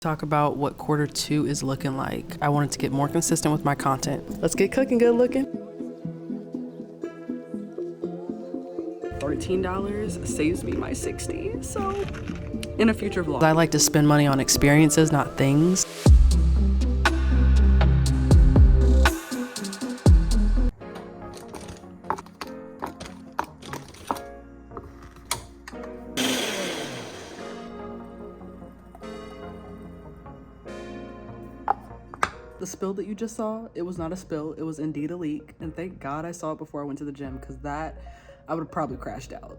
Talk about what Q2 is looking like. I wanted to get more consistent with my content. Let's get cooking good looking. $13 saves me my $60, so in a future vlog. I like to spend money on experiences, not things. The spill that you just saw, it was not a spill, it was indeed a leak. And thank God I saw it before I went to the gym, because that, I would have probably crashed out.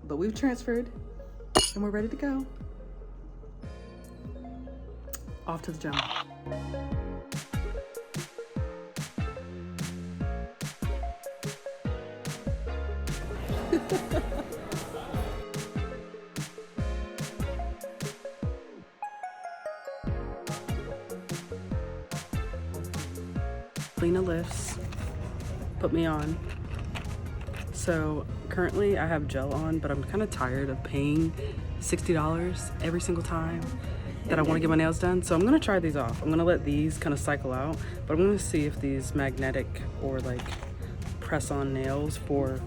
But we've transferred and we're ready to go. Off to the gym. Lena lifts, put me on. So currently I have gel on, but I'm kind of tired of paying $60 every single time that I want to get my nails done. So I'm gonna try these off. I'm gonna let these kind of cycle out, but I'm gonna see if these magnetic or like press-on nails for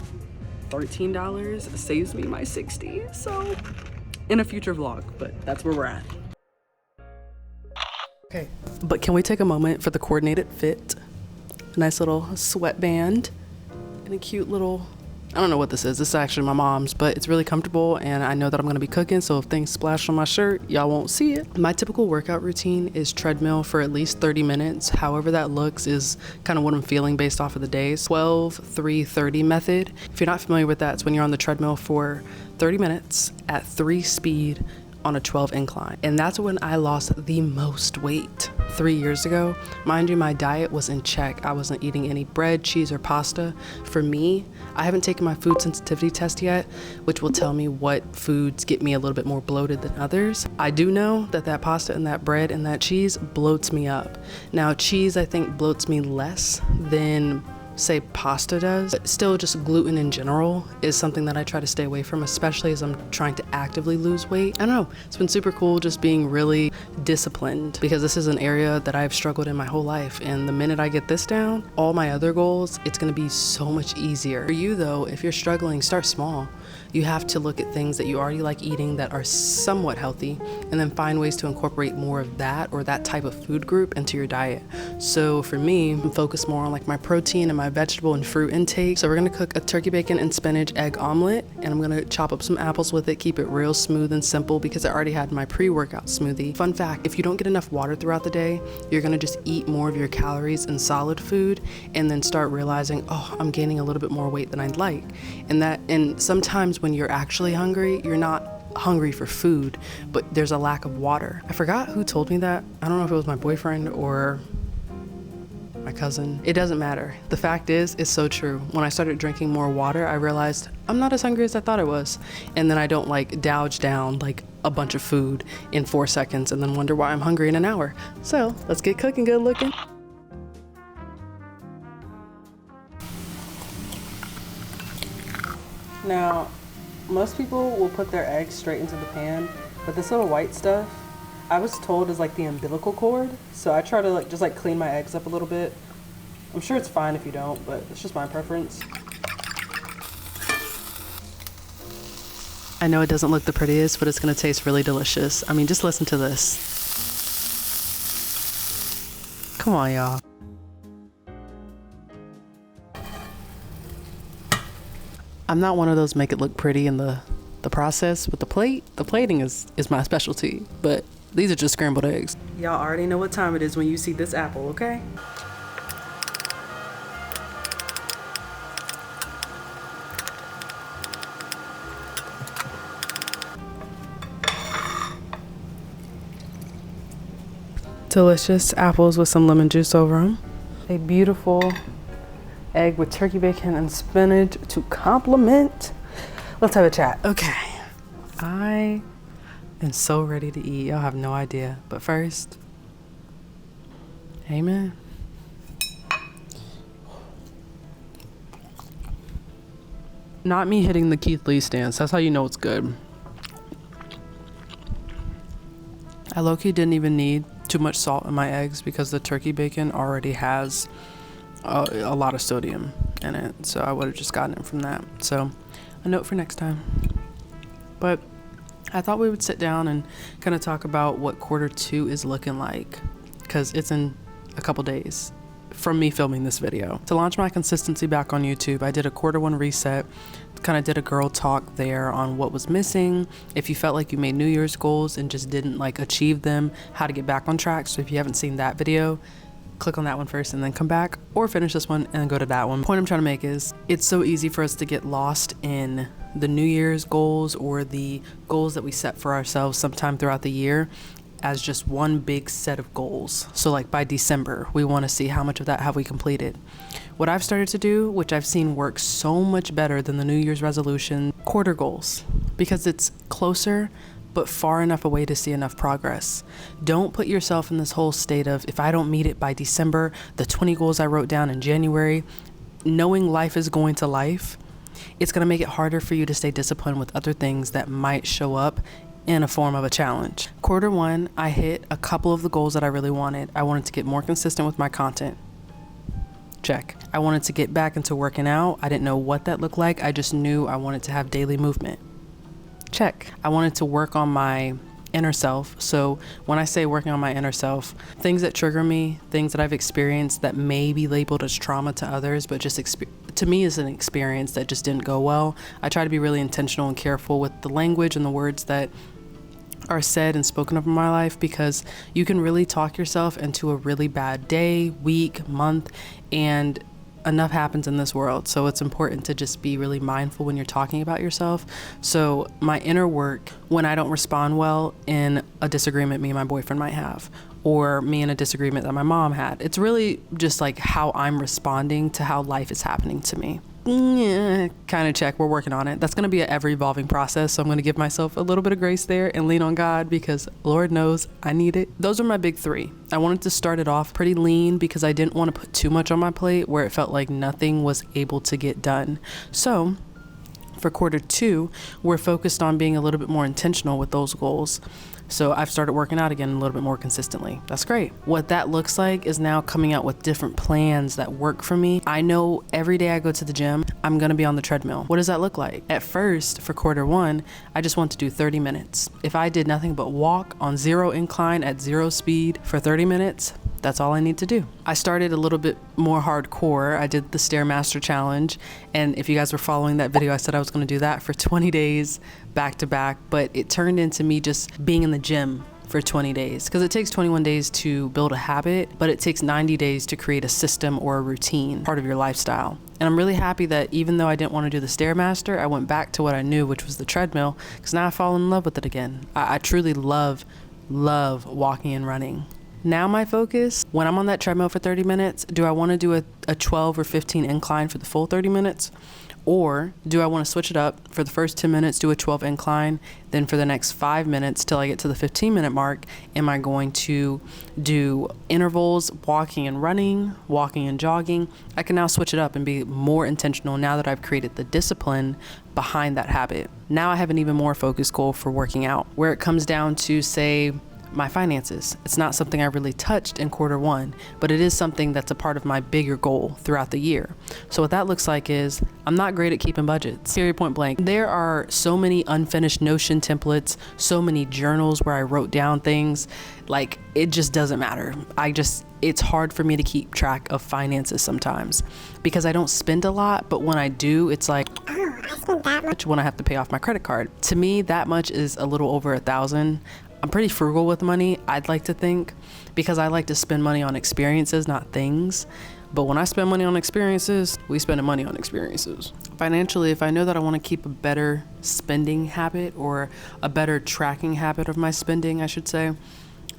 $13 saves me my $60. So in a future vlog, but that's where we're at. Okay, but can we take a moment for the coordinated fit? A nice little sweatband and a cute little, I don't know what this is. This is actually my mom's, but it's really comfortable and I know that I'm gonna be cooking, so if things splash on my shirt, y'all won't see it. My typical workout routine is treadmill for at least 30 minutes. However that looks is kind of what I'm feeling based off of the days. 12-3-30 method. If you're not familiar with that, it's when you're on the treadmill for 30 minutes at 3 speed on a 12 incline. And that's when I lost the most weight 3 years ago. Mind you, my diet was in check. I wasn't eating any bread, cheese, or pasta. For me, I haven't taken my food sensitivity test yet, which will tell me what foods get me a little bit more bloated than others. I do know that that pasta and that bread and that cheese bloats me up. Now, cheese I think bloats me less than say pasta does, but still just gluten in general is something that I try to stay away from, especially as I'm trying to actively lose weight. I don't know, it's been super cool just being really disciplined, because this is an area that I've struggled in my whole life, and the minute I get this down, all my other goals, it's gonna be so much easier. For you though, if you're struggling, start small. You have to look at things that you already like eating that are somewhat healthy, and then find ways to incorporate more of that or that type of food group into your diet. So for me, I'm focused more on like my protein and my vegetable and fruit intake. So we're gonna cook a turkey bacon and spinach egg omelet, and I'm gonna chop up some apples with it, keep it real smooth and simple because I already had my pre-workout smoothie. Fun fact, if you don't get enough water throughout the day, you're gonna just eat more of your calories in solid food and then start realizing, oh, I'm gaining a little bit more weight than I'd like. And sometimes when you're actually hungry, you're not hungry for food, but there's a lack of water. I forgot who told me that. I don't know if it was my boyfriend or my cousin. It doesn't matter. The fact is, it's so true. When I started drinking more water, I realized I'm not as hungry as I thought I was. And then I don't like gouge down like a bunch of food in 4 seconds and then wonder why I'm hungry in an hour. So let's get cooking good looking. Now, most people will put their eggs straight into the pan, but this little white stuff, I was told is like the umbilical cord. So I try to like just like clean my eggs up a little bit. I'm sure it's fine if you don't, but it's just my preference. I know it doesn't look the prettiest, but it's gonna taste really delicious. I mean, just listen to this. Come on, y'all. I'm not one of those make it look pretty in the process with the plating is my specialty, but these are just scrambled eggs. Y'all already know what time it is when you see this apple, okay? Delicious apples with some lemon juice over them. A beautiful egg with turkey bacon and spinach to complement. Let's have a chat. Okay, I am so ready to eat. Y'all have no idea. But first, amen. Not me hitting the Keith Lee stance. That's how you know it's good. I low-key didn't even need too much salt in my eggs because the turkey bacon already has a lot of sodium in it. So I would have just gotten it from that. So a note for next time. But I thought we would sit down and kind of talk about what Q2 is looking like, because it's in a couple days from me filming this video. To launch my consistency back on YouTube, I did a Q1 reset, kind of did a girl talk there on what was missing, if you felt like you made New Year's goals and just didn't like achieve them, how to get back on track. So if you haven't seen that video, click on that one first and then come back, or finish this one and then go to that one. The point I'm trying to make is it's so easy for us to get lost in the New Year's goals or the goals that we set for ourselves sometime throughout the year as just one big set of goals. So like by December, we want to see how much of that have we completed. What I've started to do, which I've seen work so much better than the New Year's resolution, quarter goals, because it's closer but far enough away to see enough progress. Don't put yourself in this whole state of, if I don't meet it by December, the 20 goals I wrote down in January, knowing life is going to life, it's going to make it harder for you to stay disciplined with other things that might show up in a form of a challenge. Q1, I hit a couple of the goals that I really wanted. I wanted to get more consistent with my content. Check. I wanted to get back into working out. I didn't know what that looked like. I just knew I wanted to have daily movement. Check. I wanted to work on my inner self. So when I say working on my inner self, things that trigger me, things that I've experienced that may be labeled as trauma to others, but just to me is an experience that just didn't go well. I try to be really intentional and careful with the language and the words that are said and spoken of in my life, because you can really talk yourself into a really bad day, week, month, and enough happens in this world. So it's important to just be really mindful when you're talking about yourself. So my inner work, when I don't respond well in a disagreement me and my boyfriend might have, or me in a disagreement that my mom had, it's really just like how I'm responding to how life is happening to me. Yeah, kind of check. We're working on it. That's going to be an ever evolving process. So I'm going to give myself a little bit of grace there and lean on God, because Lord knows I need it. Those are my big three. I wanted to start it off pretty lean because I didn't want to put too much on my plate where it felt like nothing was able to get done. So for Q2, we're focused on being a little bit more intentional with those goals. So I've started working out again a little bit more consistently. That's great. What that looks like is now coming out with different plans that work for me. I know every day I go to the gym, I'm going to be on the treadmill. What does that look like? At first, for Q1, I just want to do 30 minutes. If I did nothing but walk on 0 incline at 0 speed for 30 minutes, that's all I need to do. I started a little bit more hardcore. I did the Stairmaster challenge. And if you guys were following that video, I said I was going to do that for 20 days back to back, but it turned into me just being in the gym for 20 days, because it takes 21 days to build a habit, but it takes 90 days to create a system or a routine, part of your lifestyle. And I'm really happy that even though I didn't want to do the Stairmaster, I went back to what I knew, which was the treadmill, because now I fall in love with it again. I truly love walking and running. Now my focus, when I'm on that treadmill for 30 minutes, do I want to do a 12 or 15 incline for the full 30 minutes? Or do I want to switch it up for the first 10 minutes, do a 12 incline, then for the next 5 minutes till I get to the 15-minute mark, am I going to do intervals, walking and running, walking and jogging? I can now switch it up and be more intentional now that I've created the discipline behind that habit. Now I have an even more focused goal for working out, where it comes down to, say, my finances. It's not something I really touched in Q1, but it is something that's a part of my bigger goal throughout the year. So what that looks like is I'm not great at keeping budgets. Period, point blank. There are so many unfinished Notion templates, so many journals where I wrote down things. Like, it just doesn't matter. It's hard for me to keep track of finances sometimes because I don't spend a lot, but when I do, it's like, oh, I spent that much when I have to pay off my credit card. To me, that much is a little over $1,000. I'm pretty frugal with money, I'd like to think, because I like to spend money on experiences, not things. But when I spend money on experiences, we spend money on experiences. Financially, if I know that I want to keep a better spending habit or a better tracking habit of my spending, I should say,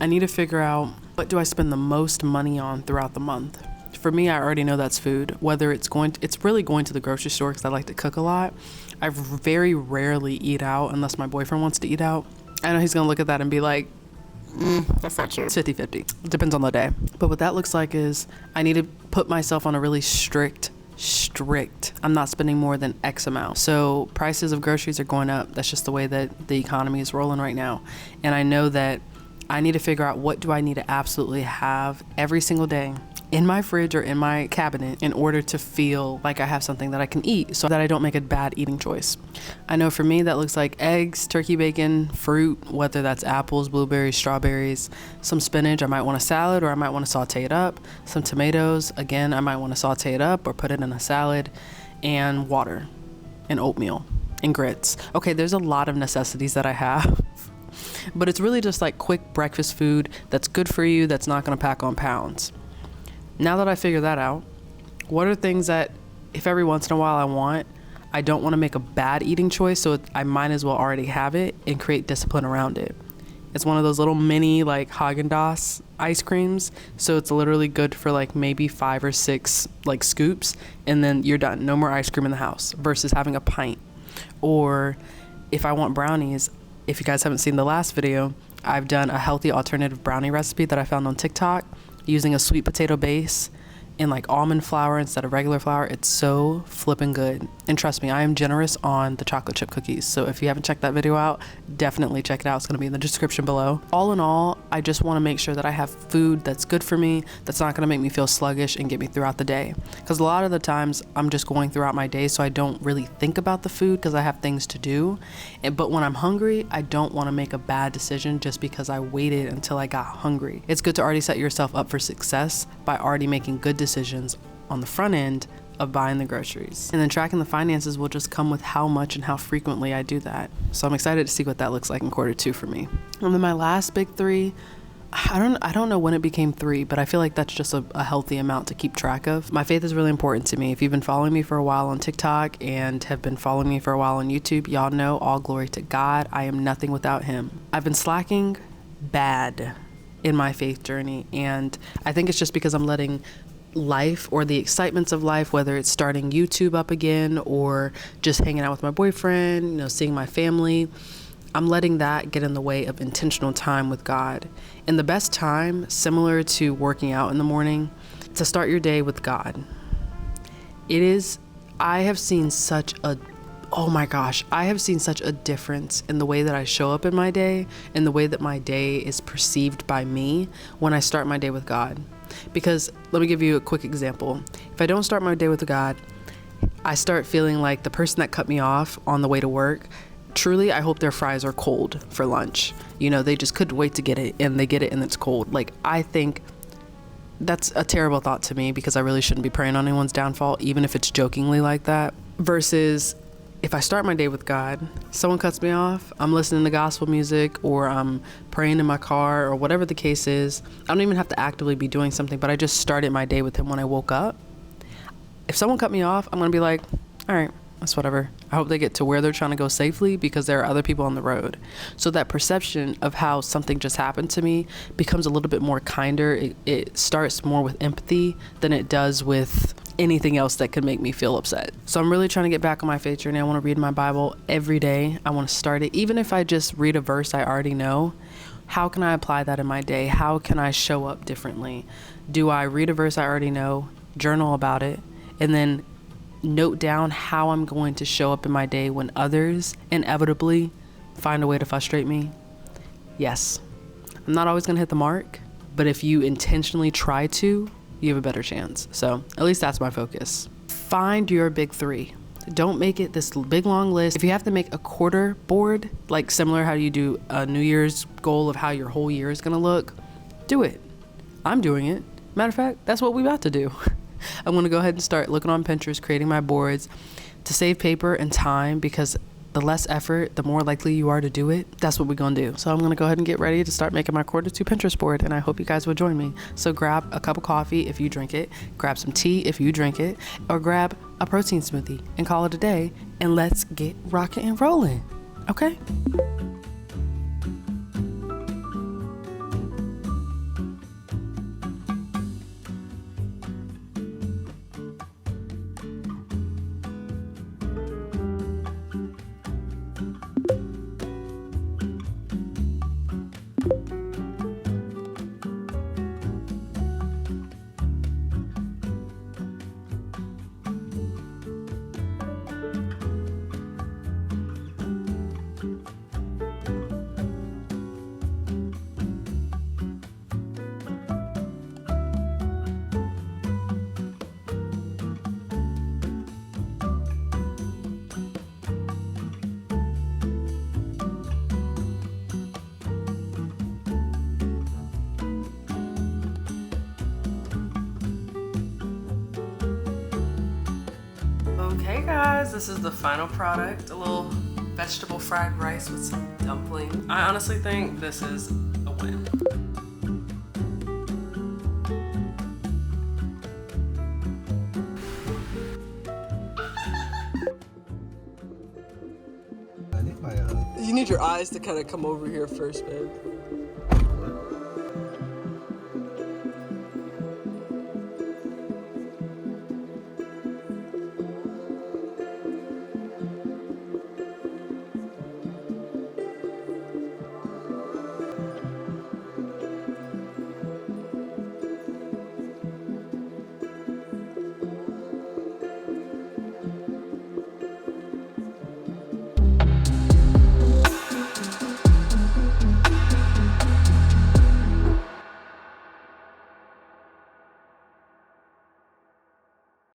I need to figure out, what do I spend the most money on throughout the month? For me, I already know that's food. Whether it's really going to the grocery store, because I like to cook a lot. I very rarely eat out unless my boyfriend wants to eat out. I know he's going to look at that and be like, that's not true. It's 50-50. Depends on the day. But what that looks like is I need to put myself on a really strict, I'm not spending more than X amount. So prices of groceries are going up. That's just the way that the economy is rolling right now. And I know that I need to figure out what do I need to absolutely have every single day in my fridge or in my cabinet in order to feel like I have something that I can eat so that I don't make a bad eating choice. I know for me that looks like eggs, turkey bacon, fruit, whether that's apples, blueberries, strawberries, some spinach. I might want a salad or I might want to saute it up. Some tomatoes, again, I might want to saute it up or put it in a salad, and water and oatmeal and grits. Okay, there's a lot of necessities that I have. But it's really just like quick breakfast food that's good for you, that's not going to pack on pounds. Now that I figure that out, what are things that if every once in a while I want, I don't want to make a bad eating choice, so I might as well already have it and create discipline around it. It's one of those little mini like Haagen-Dazs ice creams, so it's literally good for like maybe 5 or 6 like scoops, and then you're done. No more ice cream in the house versus having a pint. Or if I want brownies, if you guys haven't seen the last video, I've done a healthy alternative brownie recipe that I found on TikTok using a sweet potato base and like almond flour instead of regular flour. It's so flipping good. And trust me, I am generous on the chocolate chip cookies. So if you haven't checked that video out, definitely check it out. It's going to be in the description below. All in all, I just want to make sure that I have food that's good for me, that's not going to make me feel sluggish and get me throughout the day. Because a lot of the times I'm just going throughout my day, so I don't really think about the food because I have things to do. But when I'm hungry, I don't want to make a bad decision just because I waited until I got hungry. It's good to already set yourself up for success by already making good decisions on the front end of buying the groceries. And then tracking the finances will just come with how much and how frequently I do that. So I'm excited to see what that looks like in Q2 for me. And then my last big 3, I don't know when it became 3, but I feel like that's just a healthy amount to keep track of. My faith is really important to me. If you've been following me for a while on TikTok and have been following me for a while on YouTube, y'all know all glory to God. I am nothing without him. I've been slacking bad in my faith journey, and I think it's just because I'm letting life or the excitements of life, whether it's starting YouTube up again or just hanging out with my boyfriend, seeing my family, I'm letting that get in the way of intentional time with God. And the best time, similar to working out in the morning, to start your day with God. I have seen such a difference in the way that I show up in my day and the way that my day is perceived by me when I start my day with God. Because let me give you a quick example. If I don't start my day with God, I start feeling like the person that cut me off on the way to work, truly, I hope their fries are cold for lunch. They just couldn't wait to get it, and they get it and it's cold. Like, I think that's a terrible thought to me because I really shouldn't be praying on anyone's downfall, even if it's jokingly like that. Versus if I start my day with God, someone cuts me off, I'm listening to gospel music or I'm praying in my car or whatever the case is. I don't even have to actively be doing something, but I just started my day with him when I woke up. If someone cut me off, I'm going to be like, all right, that's whatever. I hope they get to where they're trying to go safely because there are other people on the road. So that perception of how something just happened to me becomes a little bit more kinder. It starts more with empathy than it does with anything else that could make me feel upset. So I'm really trying to get back on my faith journey. I want to read my Bible every day. I want to start it. Even if I just read a verse I already know, how can I apply that in my day? How can I show up differently? Do I read a verse I already know, journal about it, and then note down how I'm going to show up in my day when others inevitably find a way to frustrate me? Yes. I'm not always going to hit the mark, but if you intentionally try to, you have a better chance. So at least that's my focus. Find your big 3. Don't make it this big long list. If you have to make a quarter board, like similar how you do a New Year's goal of how your whole year is going to look, do it. I'm doing it. Matter of fact, that's what we about to do. I'm going to go ahead and start looking on Pinterest, creating my boards to save paper and time, because the less effort, the more likely you are to do it. That's what we're going to do. So I'm going to go ahead and get ready to start making my Q2 Pinterest board, and I hope you guys will join me. So grab a cup of coffee if you drink it, grab some tea if you drink it, or grab a protein smoothie and call it a day, and let's get rocking and rolling. Okay? Guys, this is the final product. A little vegetable fried rice with some dumplings. I honestly think this is a win. You need your eyes to kind of come over here first, babe.